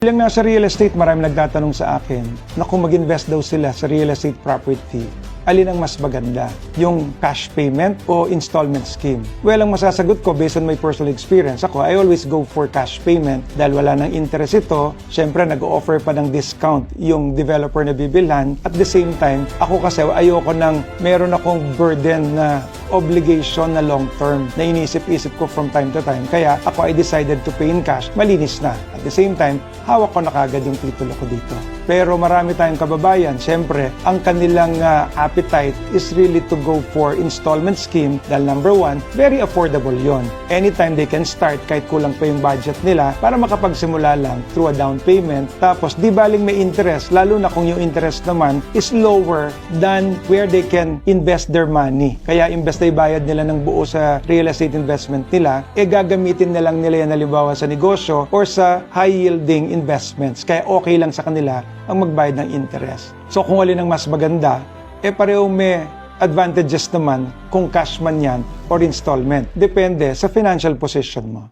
Bilang nasa real estate, marami nagtatanong sa akin na kung mag-invest daw sila sa real estate property, alin ang mas maganda? Yung cash payment o installment scheme? Well, ang masasagot ko based on my personal experience, I always go for cash payment dahil wala nang interest ito. Siyempre, nag-offer pa ng discount yung developer na bibilhan. At the same time, ako kasi ayoko nang meron akong burden na obligation na long term na inisip-isip ko from time to time. Kaya ako I decided to pay in cash, malinis na. At the same time, hawak ko na kagad yung titulo ko dito. Pero marami tayong kababayan, syempre, ang kanilang appetite is really to go for installment scheme dahil number one, very affordable yon. Anytime they can start kahit kulang pa yung budget nila para makapagsimula lang through a down payment. Tapos di baling may interest, lalo na kung yung interest naman is lower than where they can invest their money. Kaya imbes na ibayad nila ng buo sa real estate investment nila, gagamitin na lang nila yan halimbawa sa negosyo or sa high-yielding investments. Kaya okay lang sa kanila ang magbayad ng interest. So kung alin ang mas maganda, pareho may advantages naman kung cash man yan or installment. Depende sa financial position mo.